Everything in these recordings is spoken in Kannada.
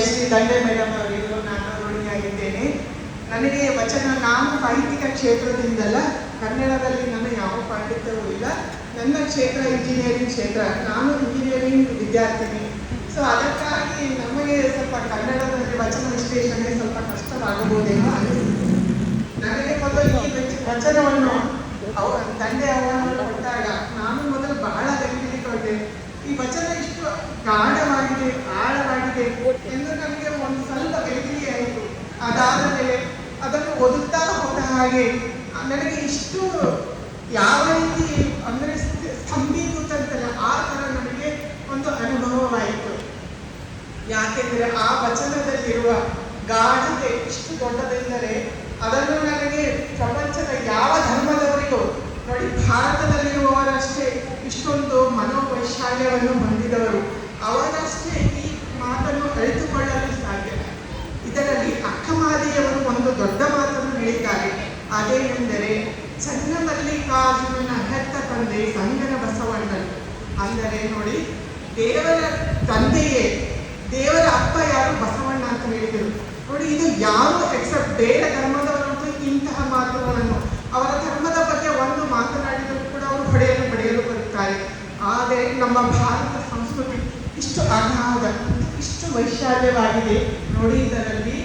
ಜಯಶ್ರೀ ದಂಡೆ ಮೇಡಮ್ ಅವರಿಗೂ ನಾನು ಋಣಿಯಾಗಿದ್ದೇನೆ. ನನಗೆ ವಚನ, ನಾನು ಸಾಹಿತ್ಯಿಕ ಕ್ಷೇತ್ರದಿಂದಲ್ಲ, ಕನ್ನಡದಲ್ಲಿ ನನ್ನ ಯಾವ ಪಾಂಡಿತ್ಯವೂ ಇಲ್ಲ. ನನ್ನ ಕ್ಷೇತ್ರ ಇಂಜಿನಿಯರಿಂಗ್ ಕ್ಷೇತ್ರ, ನಾನು ಇಂಜಿನಿಯರಿಂಗ್ ವಿದ್ಯಾರ್ಥಿನಿ. ಸೊ ಅದಕ್ಕಾಗಿ ನಮಗೆ ಸ್ವಲ್ಪ ಕನ್ನಡದಲ್ಲಿ ವಚನ ವಿಶ್ಲೇಷಣೆ ಸ್ವಲ್ಪ ಕಷ್ಟವಾಗಬಹುದೇನೋ ಅನಿಸುತ್ತೆ. ನನಗೆ ಮೊದಲು ಈ ವಚನವನ್ನು ತಂದೆ ಅವರನ್ನು ಕೊಟ್ಟಾಗ ನಾನು ಮೊದಲು ಬಹಳ ಗಂಭೀರಗೊಂಡೆ. ಈ ವಚನ ಇಷ್ಟು ಗಾಢವಾಗಿದೆ, ಆಳವಾಗಿದೆ ಎಂದು ನನಗೆ ಒಂದು ಸ್ವಲ್ಪ ಬೆಳಕಿಗೆ ಆಯಿತು. ಅದಾದ ಮೇಲೆ ಅದನ್ನು ಓದುತ್ತಾ ಹೋದ ಹಾಗೆ ನನಗೆ ಇಷ್ಟು ಯಾವ ರೀತಿ ಅಂದರೆ ಸ್ತಂಭೀಕೃತಂತಲ್ಲ, ಆ ಥರ ನನಗೆ ಒಂದು ಅನುಭವವಾಯಿತು. ಯಾಕೆಂದರೆ ಆ ವಚನದಲ್ಲಿರುವ ಗಾಢತೆ ಇಷ್ಟು ದೊಡ್ಡದೆಂದರೆ ಅದನ್ನು ನನಗೆ ಪ್ರಪಂಚದ ಯಾವ ಧರ್ಮದವರಿಗೂ ನೋಡಿ, ಭಾರತದಲ್ಲಿರುವವರಷ್ಟೇ ಇಷ್ಟೊಂದು ಮನೋವೈಶಾಲ್ಯವನ್ನು ಹೊಂದಿದವರು, ಅವರಷ್ಟೇ ಈ ಮಾತನ್ನು ಅರಿತುಕೊಳ್ಳಲು ಸಾಧ್ಯ. ಇದರಲ್ಲಿ ಅಕ್ಕಮಾದಿಯವರು ಒಂದು ದೊಡ್ಡ ಮಾತನ್ನು ಹೇಳಿದ್ದಾರೆ. ಅದೇನೆಂದರೆ, ಚನ್ನಮಲ್ಲಿಕಾರ್ಜುನನ ಹೆತ್ತ ತಂದೆ ಸಂಗನ ಬಸವಣ್ಣನು. ಅಂದರೆ ನೋಡಿ, ದೇವರ ತಂದೆಯೇ, ದೇವರ ಅಪ್ಪ ಯಾರು? ಬಸವಣ್ಣ ಅಂತ ಹೇಳಿದರು. ನೋಡಿ, ಇದು ಯಾರು ಎಕ್ಸೆಪ್ಟ್ ಬೇರೆ ಧರ್ಮದವರಂತೂ ಇಂತಹ ಮಾತುಗಳನ್ನು, ಅವರ ಧರ್ಮದ ಬಗ್ಗೆ ಒಂದು ಮಾತನಾಡಿದರೂ ಕೂಡ ಅವರು ಪಡೆಯಲು ಬರುತ್ತಾರೆ. ಆದರೆ ನಮ್ಮ ಭಾರತ ಸಂಸ್ಕೃತಿ ಇಷ್ಟು ಅಗಾಧ, ಇಷ್ಟು ವೈಶಾಲ್ಯವಾಗಿದೆ ನೋಡಿ. ಇದರಲ್ಲಿ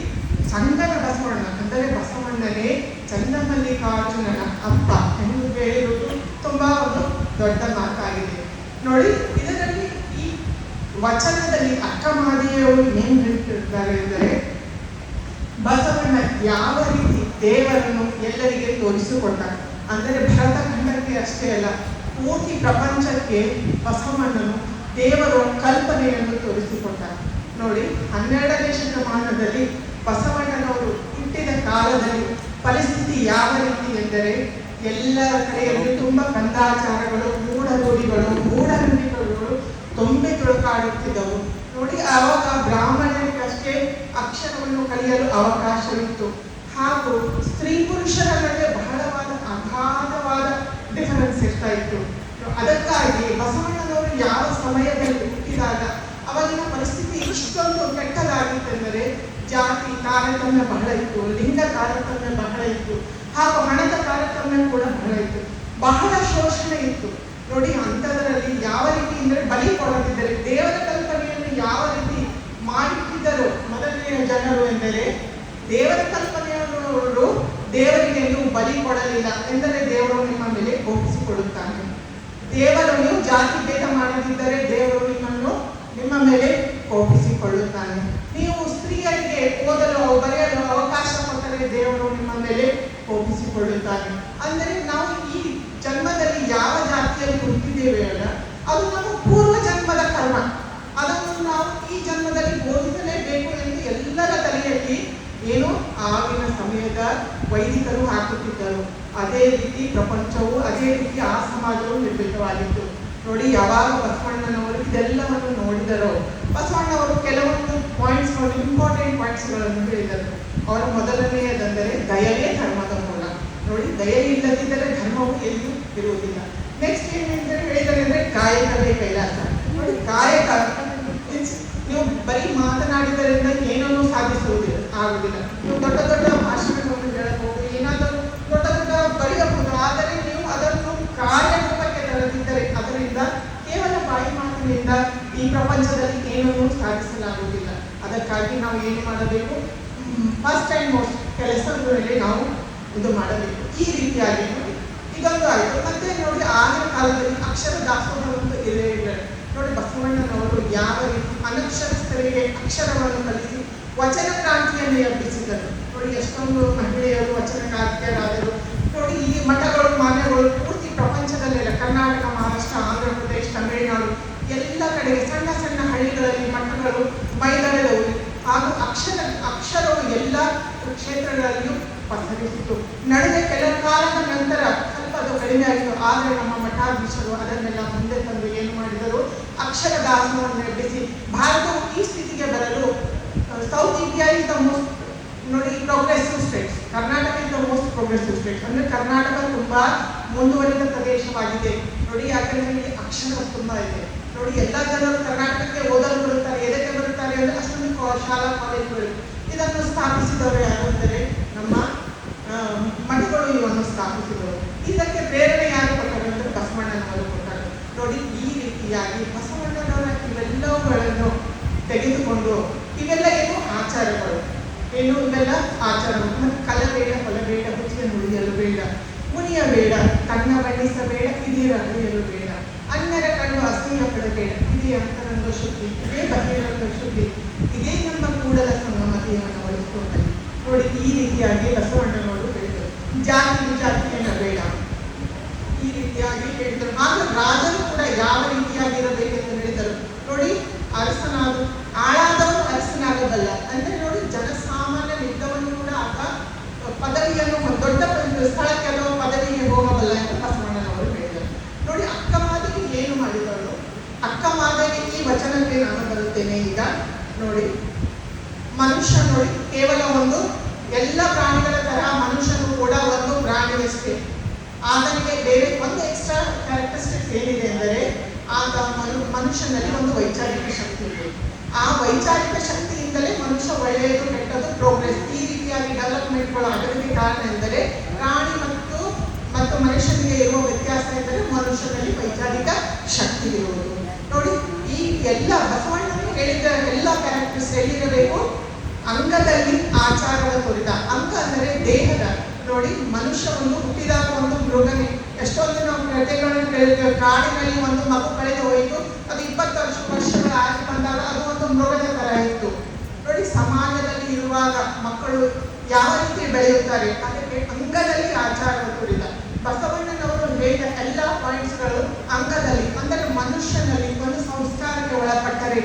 ಸಂಗನ ಬಸವಣ್ಣ ಅಂದರೆ ಬಸವಣ್ಣನೇ ಚನ್ನಮಲ್ಲಿಕಾರ್ಜುನನ ಅಪ್ಪ ಎಂದು ಹೇಳಿರುವುದು ತುಂಬಾ ಒಂದು ದೊಡ್ಡ ಮಾತಾಗಿದೆ ನೋಡಿ. ಇದರಲ್ಲಿ ಈ ವಚನದಲ್ಲಿ ಅಕ್ಕಮಾದಿಯವರು ಏನ್ ಹೇಳ್ತಿರ್ತಾರೆ ಎಂದರೆ, ಬಸವಣ್ಣ ಯಾವ ರೀತಿ ದೇವರನ್ನು ಎಲ್ಲರಿಗೆ ತೋರಿಸಿಕೊಟ್ಟ. ಅಂದರೆ ಭರತ ಖಂಡಕ್ಕೆ ಅಷ್ಟೇ ಅಲ್ಲ, ಪೂರ್ತಿ ಪ್ರಪಂಚಕ್ಕೆ ಬಸವಣ್ಣನು ದೇವರ ಕಲ್ಪನೆಯನ್ನು ತೋರಿಸಿಕೊಟ್ಟ ನೋಡಿ. 12ನೇ ಶತಮಾನದಲ್ಲಿ ಬಸವಣ್ಣನವರು ಹುಟ್ಟಿದ ಕಾಲದಲ್ಲಿ ಪರಿಸ್ಥಿತಿ ಯಾವ ರೀತಿ ಎಂದರೆ, ಎಲ್ಲರ ಕಡೆಯಲ್ಲಿ ತುಂಬ ಕಂದಾಚಾರಗಳು, ಮೂಢರೂಢಿಗಳು, ಮೂಢನಂಬಿಕೆಗಳು ತುಂಬಿ ತುಳುಕಾಡುತ್ತಿದ್ದವು ನೋಡಿ. ಆವಾಗ ಬ್ರಾಹ್ಮಣರಿಗಷ್ಟೇ ಅಕ್ಷರವನ್ನು ಕಲಿಯಲು ಅವಕಾಶವಿತ್ತು. ಹಾಗೂ ಸ್ತ್ರೀ ಪುರುಷರ ನಡುವೆ ಬಹಳವಾದ ಅಗಾಧವಾದ ಡಿಫರೆನ್ಸ್ ಇರ್ತಾ ಇತ್ತು. ಅದಕ್ಕಾಗಿ ಬಸವಣ್ಣನವರು ಯಾವ ಸಮಯದಲ್ಲಿ ಹುಟ್ಟಿದಾಗ ಅವಾಗಿನ ಪರಿಸ್ಥಿತಿ ಇಷ್ಟೊಂದು ಕೆಟ್ಟದಾಗಿತ್ತೆಂದರೆ, ಜಾತಿ ತಾರತಮ್ಯ ಬಹಳ ಇತ್ತು, ಲಿಂಗ ತಾರತಮ್ಯ ಬಹಳ ಇತ್ತು, ಹಾಗೂ ಹಣದ ತಾರತಮ್ಯ ಕೂಡ ಬಹಳ ಇತ್ತು, ಬಹಳ ಶೋಷಣೆ ಇತ್ತು ನೋಡಿ. ಅಂಥದರಲ್ಲಿ ಯಾವ ರೀತಿ ಅಂದರೆ ಬಲಿ ಕೊಡದಿದ್ದರೆ, ದೇವರ ಕಲ್ಪನೆಯನ್ನು ಯಾವ ರೀತಿ ಮಾಡಿಟ್ಟಿದ್ದರು ಮೊದಲನೆಯ ಜನರು ಎಂದರೆ, ದೇವರ ಕಲ್ಪನೆಯನ್ನು ದೇವರಿಗೆ ನೀವು ಬಲಿ ಕೊಡಲಿಲ್ಲ ಎಂದರೆ ದೇವರು ನಿಮ್ಮ ಮೇಲೆ ಕೋಪಿಸಿಕೊಳ್ಳುತ್ತಾನೆ. ದೇವರು ನೀವು ಜಾತಿ ಭೇದ ಮಾಡದಿದ್ದರೆ ದೇವರು ನಿಮ್ಮ ಮೇಲೆ ಕೋಪಿಸಿಕೊಳ್ಳುತ್ತಾನೆ. ನೀವು ಸ್ತ್ರೀಯರಿಗೆ ಓದಲು ಬರೆಯಲು ಅವಕಾಶ ಕೊಟ್ಟರೆ ದೇವರು ನಿಮ್ಮ ಮೇಲೆ ಕೋಪಿಸಿಕೊಳ್ಳುತ್ತಾನೆ. ಅಂದರೆ ನಾವು ಈ ಜನ್ಮದಲ್ಲಿ ಯಾವ ಜಾತಿಯಲ್ಲಿ ಹುಟ್ಟಿದ್ದೇವೆ ಅಲ್ಲ, ಅದು ನಮ್ಮ ಪೂರ್ವ ಜನ್ಮದ ಕರ್ಮ. ಅದನ್ನು ನಾವು ಈ ಜನ್ಮದಲ್ಲಿ ಬೋಧಿಸಲೇಬೇಕು ಎಂದು ಎಲ್ಲರ ತಲೆಯಲ್ಲಿ ಏನು ಆಗಿನ ಸಮಯದ ವೈದಿಕರು ಹಾಕುತ್ತಿದ್ದರು. ಅದೇ ರೀತಿ ಪ್ರಪಂಚವು, ಅದೇ ರೀತಿ ಆ ಸಮಾಜವು ನಿರ್ಮಿತವಾಗಿತ್ತು ನೋಡಿ. ಯಾವಾಗ ಬಸವಣ್ಣನವರು ಇದೆಲ್ಲವನ್ನು ನೋಡಿದರೋ, ಬಸವಣ್ಣವರು ಕೆಲವೊಂದು ಪಾಯಿಂಟ್ಸ್ಗಳು, ಇಂಪಾರ್ಟೆಂಟ್ ಪಾಯಿಂಟ್ಸ್ಗಳನ್ನು ಹೇಳಿದರು. ಅವರ ಮೊದಲನೆಯದಂದರೆ ದಯವೇ ಧರ್ಮದ ಮೂಲ ನೋಡಿ. ದಯೆ ಇಲ್ಲದಿದ್ದರೆ ಧರ್ಮವು ಎಲ್ಲಿಯೂ ಇರುವುದಿಲ್ಲ. ನೆಕ್ಸ್ಟ್ ಏನೆಂದರೆ ಹೇಳಿದರೆ ಅಂದರೆ ಕಾಯಕವೇ ಕೈಲಾಸ ನೋಡಿ. ಕಾಯಕ ನೀವು ಬರೀ ಮಾತನಾಡಿದರಿಂದ ಏನನ್ನೂ ಸಾಧಿಸುವುದಿಲ್ಲ, ಆಗುವುದಿಲ್ಲ. ನೀವು ದೊಡ್ಡ ದೊಡ್ಡ ಭಾಷಣಗಳನ್ನು ಹೇಳಬಹುದು, ಏನಾದರೂ ದೊಡ್ಡ ದೊಡ್ಡ ಬರೆಯಬಹುದು, ಆದರೆ ನೀವು ಅದನ್ನು ಕಾರ್ಯರೂಪಕ್ಕೆ ತರದಿದ್ದರೆ ಅದರಿಂದ ಕೇವಲ ಬಾಯಿ ಮಾತಿನಿಂದ ಈ ಪ್ರಪಂಚದಲ್ಲಿ ಏನನ್ನೂ ಸಾಧಿಸಲಾಗುವುದಿಲ್ಲ. ಅದಕ್ಕಾಗಿ ನಾವು ಏನು ಮಾಡಬೇಕು? ಫಸ್ಟ್ ಆ್ಯಂಡ್ ಮೋಸ್ಟ್ ಕೆಲಸಗಳಲ್ಲಿ ನಾವು ಇದು ಮಾಡಬೇಕು. ಈ ರೀತಿಯಾಗಿ ನೋಡಿ, ಇದೊಂದು ಆಯಿತು. ಮತ್ತೆ ನೋಡಿ, ಆಗಿನ ಕಾಲದಲ್ಲಿ ಅಕ್ಷರ ದಾಸೋಹ ಒಂದು ಇದೇ ಇದೆ ನೋಡಿ. ಬಸವಣ್ಣನವರು ಯಾವ ರೀತಿ ಅನಕ್ಷರಸ್ಥರಿಗೆ ಅಕ್ಷರವನ್ನು ಕಲಿಸಿ ವಚನ ಕ್ರಾಂತಿಯನ್ನು ಎಬ್ಬಿಸಿದರು ನೋಡಿ. ಎಷ್ಟೊಂದು ಮಹಿಳೆಯರು ವಚನಕಾರ್ತಿಯರಾದರು ನೋಡಿ. ಈ ಮಠಗಳು, ಮಾನ್ಯಗಳು ಪೂರ್ತಿ ಪ್ರಪಂಚದಲ್ಲೆಲ್ಲ, ಕರ್ನಾಟಕ, ಮಹಾರಾಷ್ಟ್ರ, ಆಂಧ್ರ ಪ್ರದೇಶ, ತಮಿಳುನಾಡು ಎಲ್ಲ ಕಡೆ ಸಣ್ಣ ಸಣ್ಣ ಹಳ್ಳಿಗಳಲ್ಲಿ ಮಠಗಳು ಮೈದಾನದವು. ಹಾಗೂ ಅಕ್ಷರವು ಎಲ್ಲ ಕ್ಷೇತ್ರಗಳಲ್ಲಿಯೂ ಪಸರಿಸಿತು. ನಡೆದ ಕೆಲ ಕಾಲದ ನಂತರ ಸ್ವಲ್ಪ ಅದು ಕಡಿಮೆ ಆಯಿತು. ಆದರೆ ನಮ್ಮ ಮಠಾಧೀಶರು ಅದನ್ನೆಲ್ಲ ಮುಂದೆ ತಂದು ಏನು ಮಾಡಿದರು? ಅಕ್ಷರ ದಾಸೋಹವನ್ನು ಎಬ್ಬಿಸಿ ಭಾರತವು ಈ ಸ್ಥಿತಿಗೆ ಬರಲು south India is the most ನೋಡಿ progressive states. Karnataka is the most progressive state. ಅಂದರೆ ಕರ್ನಾಟಕ ತುಂಬಾ ಮುಂದುವರಿದ ಪ್ರದೇಶವಾಗಿದೆ ನೋಡಿ. ಯಾಕಂದ್ರೆ ಇಲ್ಲಿ ಅಕ್ಷರ ತುಂಬಾ ಇದೆ ನೋಡಿ, ಎಲ್ಲ ಜನರು ಕರ್ನಾಟಕಕ್ಕೆ ಓದಲು ಬರುತ್ತಾರೆ. ಎದಕ್ಕೆ ಬರುತ್ತಾರೆ ಅಂದರೆ ಅಷ್ಟೊಂದು ಶಾಲಾ ಕಾಲೇಜುಗಳು. ಇದನ್ನು ಸ್ಥಾಪಿಸಿದವರು ಯಾರು ಅಂದರೆ ನಮ್ಮ ಮಠಗಳು ಇವನ್ನು ಸ್ಥಾಪಿಸಿದವರು. ಇದಕ್ಕೆ ಪ್ರೇರಣೆ ಯಾರು ಕೊಟ್ಟರು ಅಂದರೆ ಬಸವಣ್ಣನವರು ಕೊಟ್ಟರು. ನೋಡಿ, ಈ ರೀತಿಯಾಗಿ ಬಸವಣ್ಣನವರ ಇವೆಲ್ಲವುಗಳನ್ನು ತೆಗೆದುಕೊಂಡು, ಇವೆಲ್ಲ ಏನು ಆಚಾರಗಳು, ಏನು ಇವೆಲ್ಲ ಆಚಾರಗಳು. ಮತ್ತು ಕಲಬೇಡ, ಕೊಲಬೇಡ, ಹುಚ್ಚಿಗೆ ನುಡಿಯಲು ಬೇಡ, ಮುನಿಯಬೇಡ, ಕಣ್ಣ ಬಣ್ಣಿಸಬೇಡ, ಹಿರಿಯರ ಅರಿಯಲು ಬೇಡ, ಅನ್ಯರ ಕಣ್ಣು ಅಸೂಯ ಪಡಬೇಡ, ಇದೇ ಅಂತರಂಗ ಶುದ್ಧಿ, ಇದೇ ಬಹಿರಂಗ ಶುದ್ಧಿ, ಇದೇ ನಮ್ಮ ಕೂಡಲ ಸಂಗಮತೆಯನ್ನು ವಹಿಸಿಕೊಂಡರು. ನೋಡಿ, ಈ ರೀತಿಯಾಗಿ ಬಸವಣ್ಣನವರು ಹೇಳಿದರು. ಜಾತಿ ವಿಜಾತಿಯನ್ನು ಬೇಡ, ಈ ರೀತಿಯಾಗಿ ಹೇಳಿದರು. ಆಗ ರಾಜರು ಕೂಡ ಯಾವ ರೀತಿಯಾಗಿರಬೇಕೆಂದು ಹೇಳಿದರು. ನೋಡಿ, ಅರಸನಾದ ಆಳಾದವನು ಅರಸನಾಗಬಲ್ಲ ಅಂದ್ರೆ ನೋಡಿ, ಜನಸಾಮಾನ್ಯನಿದ್ದವನು ಕೂಡ ಆತ ಪದವಿಯನ್ನು ದೊಡ್ಡ ಸ್ಥಳಕ್ಕೆಲ್ಲ ಪದವಿಗೆ ಹೋಗಬಲ್ಲ ಎಂದು ಬಸವಣ್ಣನವರು ಹೇಳಿದರು. ನೋಡಿ, ಅಕ್ಕ ಮಾದೇವಿ ಏನು ಮಾಡಿದಳು? ಅಕ್ಕ ಮಾದೇವಿ ಈ ವಚನಕ್ಕೆ ನಾನು ಬರುತ್ತೇನೆ ಈಗ. ನೋಡಿ, ಮನುಷ್ಯ ನೋಡಿ ಕೇವಲ ಒಂದು, ಎಲ್ಲ ಪ್ರಾಣಿಗಳ ತರ ಮನುಷ್ಯನು ಕೂಡ ಒಂದು ಪ್ರಾಣಿಯಷ್ಟೇ. ಆತನಿಗೆ ಬೇರೆ ಒಂದು ಎಕ್ಸ್ಟ್ರಾ ಕ್ಯಾರೆಕ್ಟರಿಸ್ಟಿಕ್ಸ್ ಏನಿದೆ ಅಂದರೆ ಆತ ಮನುಷ್ಯನಲ್ಲಿ ಒಂದು ವೈಚಾರಿಕ ಶಕ್ತಿ ಇದೆ. ಆ ವೈಚಾರಿಕ ಶಕ್ತಿಯಿಂದಲೇ ಮನುಷ್ಯ ಒಳ್ಳೆಯದು ಕೆಟ್ಟದ್ದು ಪ್ರೋಗ್ರೆಸ್ ಈ ರೀತಿಯಾಗಿ ಡೆವಲಪ್ಮೆಂಟ್ಗಳು ಆಗೋದಕ್ಕೆ ಕಾರಣ ಎಂದರೆ ಪ್ರಾಣಿ ಮತ್ತು ಮನುಷ್ಯನಿಗೆ ಇರುವ ವ್ಯತ್ಯಾಸ ಎಂದರೆ ಮನುಷ್ಯನಲ್ಲಿ ವೈಚಾರಿಕ ಶಕ್ತಿ ಇರುವುದು. ನೋಡಿ, ಈ ಎಲ್ಲ ಬಸವಣ್ಣನು ಹೇಳಿದ ಎಲ್ಲ ಕ್ಯಾರೆಕ್ಟರ್ಸ್ ಎಲ್ಲಿರಬೇಕು? ಅಂಗದಲ್ಲಿ ಆಚಾರದ ಕುರಿತ. ಅಂಗ ಅಂದರೆ ದೇಹದ. ನೋಡಿ, ಮನುಷ್ಯ ಒಂದು ಹುಟ್ಟಿದಾಗ ಒಂದು ಮೃಗನೇ. ಎಷ್ಟೊಂದು ನಾವು ಕಥೆಗಳನ್ನು ಕೇಳಿದ್ದೇವೆ. ಕಾಡಿನಲ್ಲಿ ಒಂದು ಮಗು ಕಳೆದು ಹೋಯಿತು, ಅದು 20 ವರ್ಷಗಳ ಆಗಿ ಬಂದಾಗ ಅದು ಒಂದು ಮೃಗದ ತರ ಇತ್ತು. ನೋಡಿ, ಸಮಾಜದಲ್ಲಿ ಇರುವಾಗ ಮಕ್ಕಳು ಯಾವ ರೀತಿ ಬೆಳೆಯುತ್ತಾರೆ ಅದಕ್ಕೆ ಅಂಗದಲ್ಲಿ ಆಚಾರದ ಕುರಿತ. ಬಸವಣ್ಣನವರು ಹೇಳಿದ ಎಲ್ಲ ಪಾಯಿಂಟ್ಸ್ಗಳು ಅಂಗದಲ್ಲಿ ಅಂದರೆ ಮನುಷ್ಯನಲ್ಲಿ ಒಂದು ಸಂಸ್ಕಾರಕ್ಕೆ ಒಳಪಟ್ಟರೆ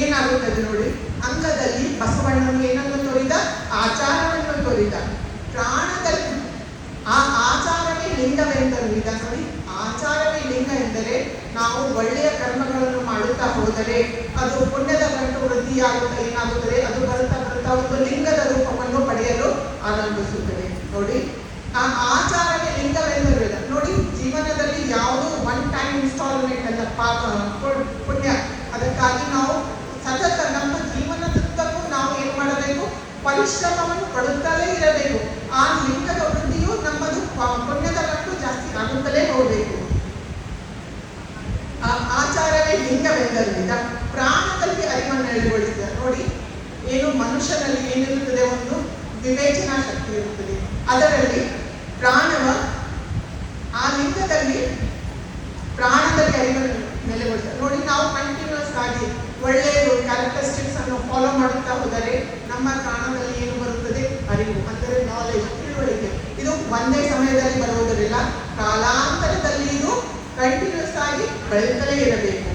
ಏನಾಗುತ್ತದೆ ನೋಡಿ. ಅಂಗದಲ್ಲಿ ಬಸವಣ್ಣನು ಏನನ್ನು ತೋರಿದ? ಆಚಾರವನ್ನು ತೋರಿದ. ಪ್ರಾಣದಲ್ಲಿ ಆ ಆಚಾರವೇ ಲಿಂಗವೆಂದರು. ಈಗ ನೋಡಿ, ಆಚಾರವೇ ಲಿಂಗ ಎಂದರೆ ನಾವು ಒಳ್ಳೆಯ ಕರ್ಮಗಳನ್ನು ಮಾಡುತ್ತಾ ಹೋದರೆ ಅದು ಪುಣ್ಯದ ಗಂಟು ವೃದ್ಧಿಯಾಗುತ್ತಾ ಏನಾಗುತ್ತದೆ, ಅದು ಬರುತ್ತಾ ಬರುತ್ತಾ ಒಂದು ಲಿಂಗದ ರೂಪವನ್ನು ಪಡೆಯಲು ಆರಂಭಿಸುತ್ತದೆ. ನೋಡಿ, ಆ ಆಚಾರವೇ ಲಿಂಗವೆಂದರು. ನೋಡಿ, ಜೀವನದಲ್ಲಿ ಯಾವುದು ಒನ್ ಟೈಮ್ ಇನ್ಸ್ಟಾಲ್ಮೆಂಟ್ ಅಲ್ಲ, ಪಾಪ ಪುಣ್ಯ. ಅದಕ್ಕಾಗಿ ನಾವು ಸತತ ನಮ್ಮ ಜೀವನದುದ್ದಕ್ಕೂ ನಾವು ಏನು ಮಾಡಬೇಕು? ಪರಿಶ್ರಮವನ್ನು ಪಡುತ್ತಲೇ ಇರಬೇಕು. ಆ ಲಿಂಗದ ವೃದ್ಧಿಯು ನಮ್ಮದು ಪುಣ್ಯದ ಗಂಟು ಜಾಸ್ತಿ ಆಗುತ್ತಲೇ ಹೋಗಬೇಕು. ಆ ಆಚಾರವೇ ಲಿಂಗವೆಂದರಿಂದ ಪ್ರಾಣದಲ್ಲಿ ಅರಿವನ್ನು ಎಳೆಗೊಳಿಸಿದ. ನೋಡಿ, ಏನು ಮನುಷ್ಯನಲ್ಲಿ ಏನಿರುತ್ತದೆ? ಒಂದು ವಿವೇಚನಾ ಶಕ್ತಿ ಇರುತ್ತದೆ. ಅದರಲ್ಲಿ ಪ್ರಾಣವ ಆ ಲಿಂಗದಲ್ಲಿ ಪ್ರಾಣದಲ್ಲಿ ಅರಿವನ್ನು ನೆಲೆಗೊಳಿಸಿದ. ನೋಡಿ, ನಾವು ಕಂಟಿನ್ಯೂಸ್ ಆಗಿ ಒಳ್ಳೆಯದು ಕ್ಯಾರೆಕ್ಟರಿಸ್ಟಿಕ್ಸ್ ಅನ್ನು ಫಾಲೋ ಮಾಡುತ್ತಾ ಹೋದರೆ ನಮ್ಮ ಪ್ರಾಣದಲ್ಲಿ ಏನು ಬರುತ್ತದೆ? ಅರಿವು ಅಂದರೆ ನಾಲೆಜ್, ತಿಳುವಳಿಕೆ. ಇದು ಒಂದೇ ಸಮಯದಲ್ಲಿ ಬರುವುದರಿಲ್ಲ, ಕಾಲಾಂತರದಲ್ಲಿ ಇದು ಕಂಟಿನ್ಯೂಸ್ ಆಗಿ ಬೆಳೆಯುತ್ತಲೇ ಇರಬೇಕು.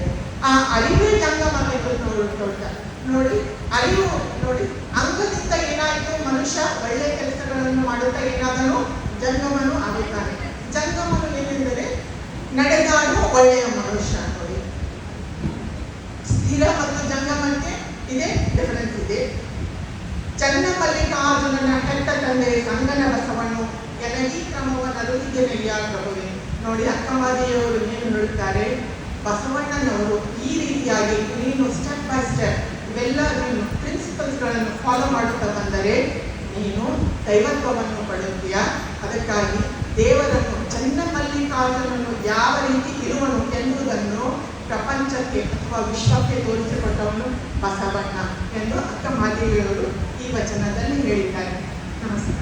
ಆ ಅರಿವೇ ಜಂಗಮ ನೋಡಿ, ಅರಿವು ನೋಡಿ, ಅಂಗದಿಂದ ಏನಾಯಿತು? ಮನುಷ್ಯ ಒಳ್ಳೆಯ ಕೆಲಸಗಳನ್ನು ಮಾಡುತ್ತಾ ಏನಾದರೂ ಜಂಗಮನು ಆಗುತ್ತಾನೆ. ಜಂಗಮನು ಏನೆಂದರೆ ನಡೆದಾಡುವ ಒಳ್ಳೆಯ ಮನುಷ್ಯ. ನೋಡಿ, ಸ್ಥಿರ ಮತ್ತು ಜಂಗಮಕ್ಕೆ ಇದೆ ಡಿಫರೆನ್ಸ್ ಇದೆ. ಚನ್ನಮಲ್ಲಿಕಾರ್ಜುನನ ಹೆತ್ತ ತಂದೆ ಸಂಗನ ಬಸವಣ್ಣು ಎನಗಿ ಕ್ರಮವನ್ನು ಹೀಗೆ ನಡೆಯಾಗುತ್ತದೆ. ನೋಡಿ, ಅಕ್ಕಮಾದಿಯವರು ಏನು ಹೇಳುತ್ತಾರೆ? ಬಸವಣ್ಣನವರು ಈ ರೀತಿಯಾಗಿ ನೀನು ಸ್ಟೆಪ್ ಬೈ ಸ್ಟೆಪ್ ಇವೆಲ್ಲ ನೀನು ಪ್ರಿನ್ಸಿಪಲ್ಸ್ಗಳನ್ನು ಫಾಲೋ ಮಾಡುತ್ತಾ ಬಂದರೆ ನೀನು ದೈವತ್ವವನ್ನು ಪಡೆಯುತ್ತೀಯ. ಅದಕ್ಕಾಗಿ ದೇವರನ್ನು, ಚನ್ನಮಲ್ಲಿಕಾರ್ಜುನನು ಯಾವ ರೀತಿ ಇರುವನು ಎನ್ನುವುದನ್ನು ಪ್ರಪಂಚಕ್ಕೆ ಅಥವಾ ವಿಶ್ವಕ್ಕೆ ತೋರಿಸಿಕೊಟ್ಟವನು ಬಸವಣ್ಣ ಎಂದು ಅಕ್ಕ ಮಾದೇವಿಯವರು ಈ ವಚನದಲ್ಲಿ ಹೇಳಿದ್ದಾರೆ. ನಮಸ್ಕಾರ.